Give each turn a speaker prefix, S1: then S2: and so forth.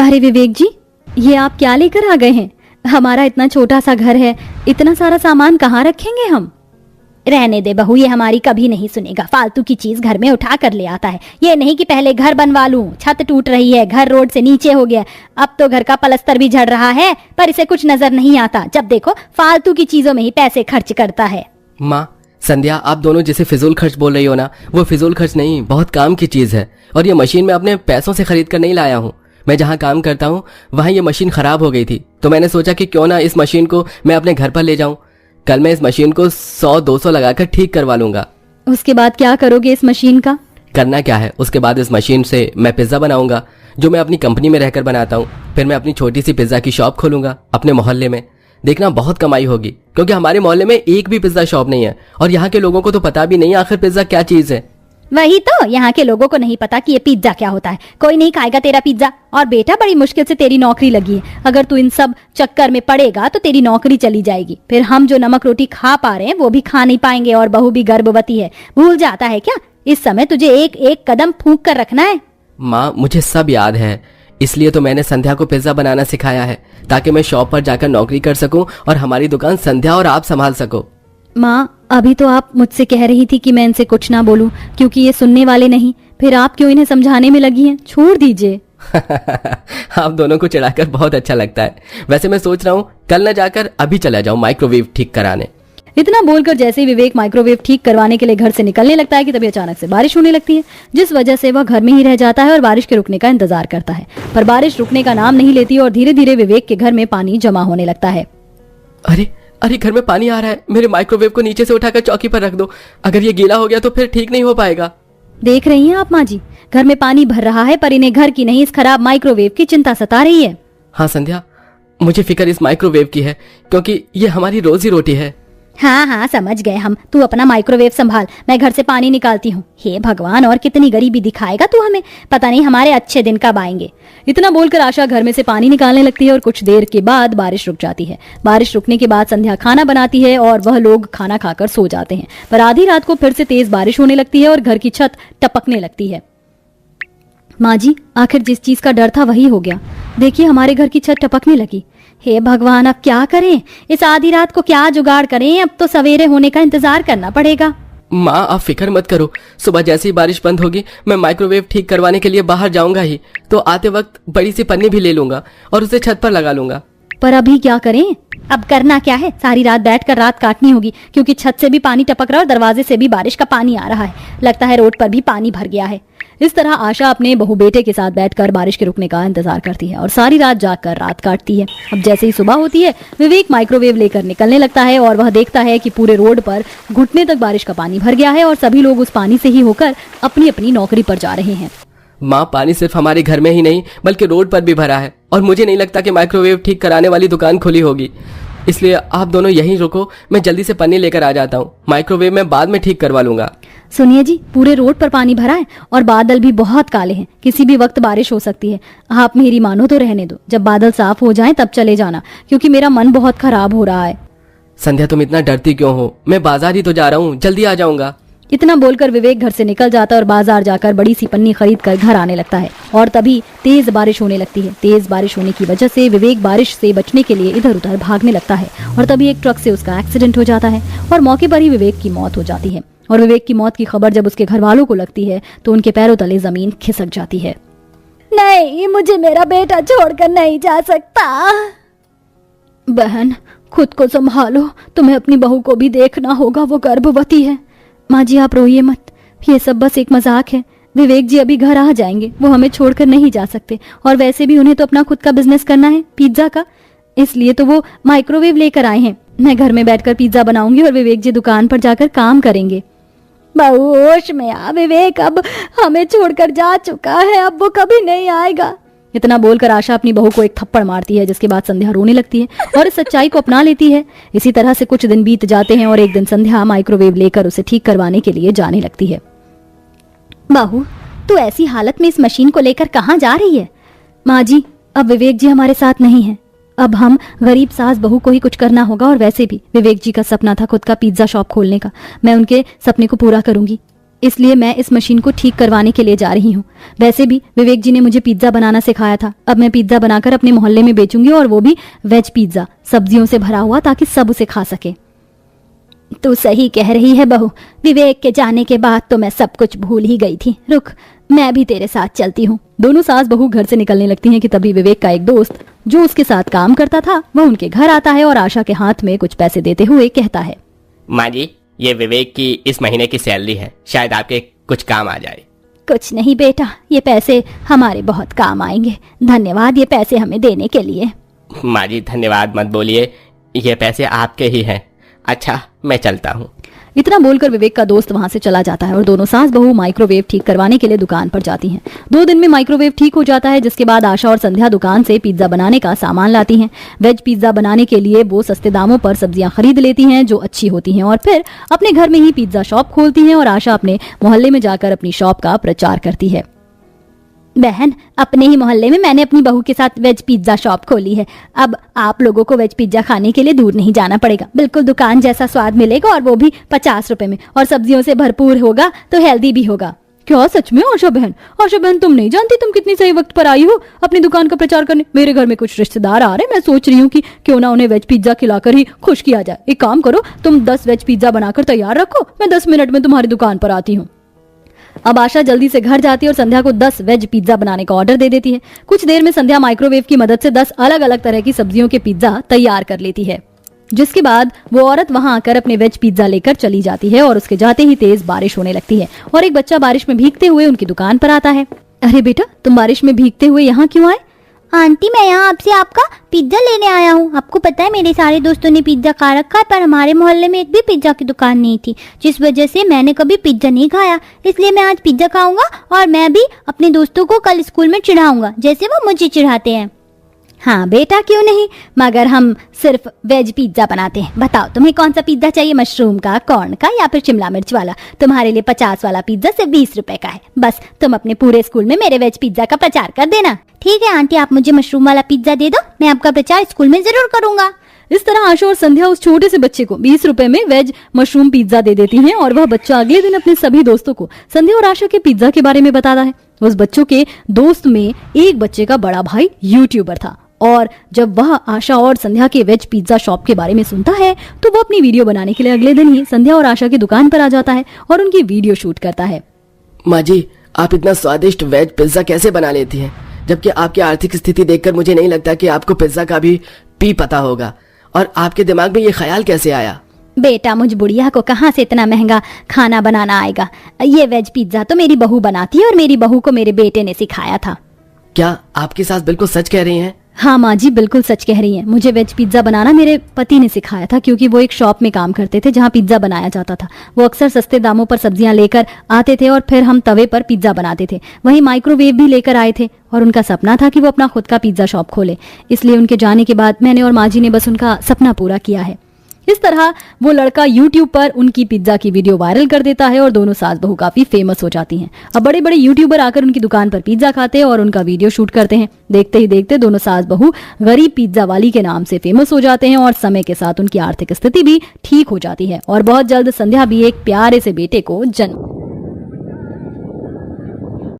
S1: अरे विवेक जी, ये आप क्या लेकर आ गए हैं? हमारा इतना छोटा सा घर है, इतना सारा सामान कहाँ रखेंगे हम? रहने दे बहू, ये हमारी कभी नहीं सुनेगा। फालतू की चीज घर में उठा कर ले आता है। ये नहीं कि पहले घर बनवा लूं, छत टूट रही है, घर रोड से नीचे हो गया, अब तो घर का पलस्तर भी झड़ रहा है, पर इसे कुछ नजर नहीं आता। जब देखो फालतू की चीजों में ही पैसे खर्च करता है।
S2: माँ, संध्या, आप दोनों जिसे फिजूल खर्च बोल रही हो ना, वो फिजूल खर्च नहीं, बहुत काम की चीज है। और ये मशीन मैं अपने पैसों से खरीद कर नहीं लाया हूँ। मैं जहाँ काम करता हूँ वहाँ ये मशीन खराब हो गई थी, तो मैंने सोचा कि क्यों ना इस मशीन को मैं अपने घर पर ले जाऊँ। कल मैं इस मशीन को 100-200 लगाकर ठीक करवा लूंगा।
S1: उसके बाद क्या करोगे इस मशीन का?
S2: करना क्या है, उसके बाद इस मशीन से मैं पिज्ज़ा बनाऊंगा, जो मैं अपनी कंपनी में रहकर बनाता हूँ। फिर मैं अपनी छोटी सी पिज्ज़ा की शॉप खोलूंगा अपने मोहल्ले में। देखना बहुत कमाई होगी, क्योंकि हमारे मोहल्ले में एक भी पिज्ज़ा शॉप नहीं है और यहाँ के लोगों को तो पता भी नहीं आखिर पिज्ज़ा क्या चीज़ है।
S1: वही तो, यहाँ के लोगों को नहीं पता कि ये पिज्जा क्या होता है। कोई नहीं खाएगा तेरा पिज्जा। और बेटा, बड़ी मुश्किल से तेरी नौकरी लगी है। अगर तू इन सब चक्कर में पड़ेगा तो तेरी नौकरी चली जाएगी। फिर हम जो नमक रोटी खा पा रहे हैं वो भी खा नहीं पाएंगे, और बहू भी गर्भवती है। भूल जाता है क्या? इस समय तुझे एक एक कदम फूंक कर रखना है।
S2: माँ, मुझे सब याद है, इसलिए तो मैंने संध्या को पिज्ज़ा बनाना सिखाया है, ताकि मैं शॉप पर जाकर नौकरी कर सकूं और हमारी दुकान संध्या और आप संभाल सको।
S1: माँ, अभी तो आप मुझसे कह रही थी कि मैं इनसे कुछ ना बोलूं, क्योंकि ये सुनने वाले नहीं। फिर आप क्यों इन्हें समझाने में लगी हैं? छोड़ दीजिए।
S2: आप दोनों को चिढ़ाकर बहुत अच्छा लगता है। वैसे मैं सोच रहा हूँ कल न जाकर अभी चला जाऊँ माइक्रोवेव ठीक कराने।
S1: इतना बोलकर जैसे ही विवेक माइक्रोवेव ठीक करवाने के लिए घर से निकलने लगता है कि तभी अचानक से बारिश होने लगती है, जिस वजह से वह घर में ही रह जाता है और बारिश के रुकने का इंतजार करता है। पर बारिश रुकने का नाम नहीं लेती और धीरे धीरे विवेक के घर में पानी जमा होने लगता है।
S2: अरे अरे, घर में पानी आ रहा है। मेरे माइक्रोवेव को नीचे से उठाकर चौकी पर रख दो। अगर ये गीला हो गया तो फिर ठीक नहीं हो पाएगा।
S1: देख रही हैं आप माँ जी, घर में पानी भर रहा है, पर इन्हें घर की नहीं, इस खराब माइक्रोवेव की चिंता सता रही है।
S2: हाँ संध्या, मुझे फिक्र इस माइक्रोवेव की है, क्योंकि ये हमारी रोजी रोटी है।
S1: हाँ हाँ, समझ गए हम। तू अपना माइक्रोवेव संभाल, मैं घर से पानी निकालती हूँ। हे भगवान, और कितनी गरीबी दिखाएगा तू हमें। पता नहीं हमारे अच्छे दिन कब आएंगे। इतना बोलकर आशा घर में से पानी निकालने लगती है और कुछ देर के बाद बारिश रुक जाती है। बारिश रुकने के बाद संध्या खाना बनाती है और वह लोग खाना खाकर सो जाते हैं। पर आधी रात को फिर से तेज बारिश होने लगती है और घर की छत टपकने लगती है। माँ जी, आखिर जिस चीज का डर था वही हो गया। देखिए, हमारे घर की छत टपकने लगी। हे भगवान, अब क्या करें? इस आधी रात को क्या जुगाड़ करें? अब तो सवेरे होने का इंतजार करना पड़ेगा।
S2: माँ, आप फिक्र मत करो। सुबह जैसे ही बारिश बंद होगी मैं माइक्रोवेव ठीक करवाने के लिए बाहर जाऊंगा ही, तो आते वक्त बड़ी सी पन्नी भी ले लूंगा और उसे छत पर लगा लूंगा।
S1: पर अभी क्या करें? अब करना क्या है? सारी रात बैठकर रात काटनी होगी, क्योंकि छत से भी पानी टपक रहा है और दरवाजे से भी बारिश का पानी आ रहा है। लगता है रोड पर भी पानी भर गया है। इस तरह आशा अपने बहू बेटे के साथ बैठकर बारिश के रुकने का इंतजार करती है और सारी रात जागकर रात काटती है। अब जैसे ही सुबह होती है, विवेक माइक्रोवेव लेकर निकलने लगता है और वह देखता है कि पूरे रोड पर घुटने तक बारिश का पानी भर गया है और सभी लोग उस पानी से ही होकर अपनी अपनी नौकरी पर जा रहे हैं।
S2: माँ, पानी सिर्फ हमारे घर में ही नहीं बल्कि रोड पर भी भरा है और मुझे नहीं लगता कि माइक्रोवेव ठीक कराने वाली दुकान खुली होगी। इसलिए आप दोनों यहीं रुको, मैं जल्दी से पन्नी लेकर आ जाता हूँ। माइक्रोवेव मैं बाद में ठीक करवा लूंगा।
S1: सुनिए जी, पूरे रोड पर पानी भरा है और बादल भी बहुत काले हैं। किसी भी वक्त बारिश हो सकती है। आप मेरी मानो तो रहने दो। जब बादल साफ हो जाएं तब चले जाना, क्योंकि मेरा मन बहुत खराब हो रहा है।
S2: संध्या, तुम इतना डरती क्यों हो? मैं बाजार ही तो जा रहा हूँ, जल्दी आ जाऊंगा।
S1: इतना बोलकर विवेक घर से निकल जाता है और बाजार जाकर बड़ी सी पन्नी खरीद कर घर आने लगता है। और तभी तेज बारिश होने लगती है। तेज बारिश होने की वजह से विवेक बारिश से बचने के लिए इधर उधर भागने लगता है और तभी एक ट्रक से उसका एक्सीडेंट हो जाता है और मौके पर ही विवेक की मौत हो जाती है। और विवेक की मौत की खबर जब उसके घर वालों को लगती है तो उनके पैरों तले जमीन खिसक जाती है। नहीं, मुझे मेरा बेटा छोड़कर नहीं जा सकता। बहन, खुद को संभालो, तुम्हें अपनी बहू को भी देखना होगा, वो गर्भवती है। माँ जी, आप रोइए मत, ये सब बस एक मजाक है। विवेक जी अभी घर आ जाएंगे, वो हमें छोड़कर नहीं जा सकते। और वैसे भी उन्हें तो अपना खुद का बिजनेस करना है, पिज्जा का, इसलिए तो वो माइक्रोवेव लेकर आए हैं। मैं घर में बैठकर पिज्जा बनाऊंगी और विवेक जी दुकान पर जाकर काम करेंगे। बहू, होश में आ। विवेक अब हमें छोड़कर जा चुका है, अब वो कभी नहीं आएगा। इतना बोलकर आशा अपनी बहू को एक थप्पड़ मारती है, जिसके बाद संध्या रोने लगती है और इस सच्चाई को अपना लेती है। इसी तरह से कुछ दिन बीत जाते हैं और एक दिन संध्या माइक्रोवेव लेकर उसे ठीक करवाने के लिए जाने लगती है। बहू, तू ऐसी हालत में इस मशीन को लेकर कहाँ जा रही है? माँ जी, अब विवेक जी हमारे साथ नहीं है। अब हम गरीब सास बहू को ही कुछ करना होगा। और वैसे भी विवेक जी का सपना था खुद का पिज्जा शॉप खोलने का। मैं उनके सपने को पूरा करूंगी। इसलिए मैं इस मशीन को ठीक करवाने के लिए जा रही हूँ। वैसे भी विवेक जी ने मुझे पिज्जा बनाना सिखाया था। अब मैं पिज्जा बनाकर अपने मोहल्ले में बेचूंगी, और वो भी वेज पिज्जा, सब्जियों से भरा हुआ, ताकि सब उसे खा सके। तू सही कह रही है बहू, विवेक के जाने के बाद तो मैं सब कुछ भूल ही गई थी। रुक, मैं भी तेरे साथ चलती हूँ। दोनों सास बहू घर से निकलने लगती हैं कि तभी विवेक का एक दोस्त जो उसके साथ काम करता था वह उनके घर आता है और आशा के हाथ में कुछ पैसे देते हुए कहता है,
S2: माँ जी, ये विवेक की इस महीने की सैलरी है, शायद आपके कुछ काम आ जाए।
S1: कुछ नहीं बेटा, ये पैसे हमारे बहुत काम आएंगे। धन्यवाद ये पैसे हमें देने के लिए।
S2: माँ जी धन्यवाद मत बोलिए, ये पैसे आपके ही हैं। अच्छा, मैं चलता हूँ।
S1: इतना बोलकर विवेक का दोस्त वहां से चला जाता है और दोनों सास बहू माइक्रोवेव ठीक करवाने के लिए दुकान पर जाती हैं। 2 दिन में माइक्रोवेव ठीक हो जाता है, जिसके बाद आशा और संध्या दुकान से पिज्जा बनाने का सामान लाती हैं। वेज पिज्जा बनाने के लिए वो सस्ते दामों पर सब्जियां खरीद लेती हैं जो अच्छी होती हैं, और फिर अपने घर में ही पिज्जा शॉप खोलती हैं। और आशा अपने मोहल्ले में जाकर अपनी शॉप का प्रचार करती है। बहन, अपने ही मोहल्ले में मैंने अपनी बहू के साथ वेज पिज्जा शॉप खोली है। अब आप लोगों को वेज पिज्जा खाने के लिए दूर नहीं जाना पड़ेगा। बिल्कुल दुकान जैसा स्वाद मिलेगा, और वो भी 50 रुपए में, और सब्जियों से भरपूर होगा तो हेल्दी भी होगा। क्या सच में आशा बहन? आशा बहन, तुम नहीं जानती तुम कितनी सही वक्त पर आई हो अपनी दुकान का प्रचार करने। मेरे घर में कुछ रिश्तेदार आ रहे हैं, मैं सोच रही हूँ कि क्यों ना उन्हें वेज पिज्जा खिलाकर ही खुश किया जाए। एक काम करो, तुम 10 वेज पिज्जा बनाकर तैयार रखो, मैं 10 मिनट में तुम्हारी दुकान पर आती हूँ। अब आशा जल्दी से घर जाती है और संध्या को 10 वेज पिज्जा बनाने का ऑर्डर दे देती है। कुछ देर में संध्या माइक्रोवेव की मदद से 10 अलग अलग तरह की सब्जियों के पिज्जा तैयार कर लेती है, जिसके बाद वो औरत वहां आकर अपने वेज पिज्जा लेकर चली जाती है। और उसके जाते ही तेज बारिश होने लगती है और एक बच्चा बारिश में भीगते हुए उनकी दुकान पर आता है। अरे बेटा, तुम बारिश में भीगते हुए यहाँ क्यों आए?
S3: आंटी, मैं यहाँ आपसे आपका पिज्जा लेने आया हूँ। आपको पता है मेरे सारे दोस्तों ने पिज्जा खा रखा है, पर हमारे मोहल्ले में एक भी पिज्जा की दुकान नहीं थी, जिस वजह से मैंने कभी पिज्जा नहीं खाया। इसलिए मैं आज पिज्जा खाऊंगा, और मैं भी अपने दोस्तों को कल स्कूल में चिढ़ाऊंगा जैसे वो मुझे चिढ़ाते हैं।
S1: हाँ बेटा, क्यों नहीं, मगर हम सिर्फ वेज पिज्जा बनाते हैं। बताओ तुम्हें कौन सा पिज्जा चाहिए, मशरूम का, कॉर्न का, या फिर शिमला मिर्च वाला? तुम्हारे लिए 50 वाला पिज्जा सिर्फ 20 रुपए का है। बस तुम अपने पूरे स्कूल में मेरे वेज पिज्जा का प्रचार कर देना।
S3: ठीक है आंटी, आप मुझे मशरूम वाला पिज्जा दे दो, मैं आपका प्रचार स्कूल में जरूर करूंगा।
S1: इस तरह आशा और संध्या उस छोटे से बच्चे को 20 रुपए में वेज मशरूम पिज्जा दे देती हैं, और वह बच्चा अगले दिन अपने सभी दोस्तों को संध्या और आशा के पिज्जा के बारे में बताता है। उस बच्चों के दोस्त में एक बच्चे का बड़ा भाई यूट्यूबर था, और जब वह आशा और संध्या के वेज पिज्जा शॉप के बारे में सुनता है तो वो अपनी वीडियो बनाने के लिए अगले दिन ही संध्या और आशा की दुकान पर आ जाता है और उनकी वीडियो शूट करता है।
S2: माँ जी, आप इतना स्वादिष्ट वेज पिज्जा कैसे बना लेती हैं? जबकि आपकी आर्थिक स्थिति देखकर मुझे नहीं लगता कि आपको पिज्जा का भी पता होगा। और आपके दिमाग में ये ख्याल कैसे आया?
S1: बेटा, मुझ बुढ़िया को कहाँ से इतना महंगा खाना बनाना आएगा। ये वेज पिज्जा तो मेरी बहू बनाती है, और मेरी बहू को मेरे बेटे ने सिखाया था।
S2: क्या आपकी सास बिल्कुल सच कह रही हैं?
S1: हाँ माँ जी, बिल्कुल सच कह रही हैं। मुझे वेज पिज्जा बनाना मेरे पति ने सिखाया था, क्योंकि वो एक शॉप में काम करते थे जहाँ पिज्जा बनाया जाता था। वो अक्सर सस्ते दामों पर सब्जियां लेकर आते थे, और फिर हम तवे पर पिज्जा बनाते थे। वहीं माइक्रोवेव भी लेकर आए थे, और उनका सपना था कि वो अपना खुद का पिज्जा शॉप खोले। इसलिए उनके जाने के बाद मैंने और माँ जी ने बस उनका सपना पूरा किया है। इस तरह वो लड़का यूट्यूब पर उनकी पिज्जा की वीडियो वायरल कर देता है, और दोनों सास बहू काफी फेमस हो जाती हैं। अब बड़े बड़े यूट्यूबर आकर उनकी दुकान पर पिज्जा खाते हैं और उनका वीडियो शूट करते हैं। देखते ही देखते दोनों सास बहू गरीब पिज्जा वाली के नाम से फेमस हो जाते हैं, और समय के साथ उनकी आर्थिक स्थिति भी ठीक हो जाती है, और बहुत जल्द संध्या भी एक प्यारे से बेटे को जन्म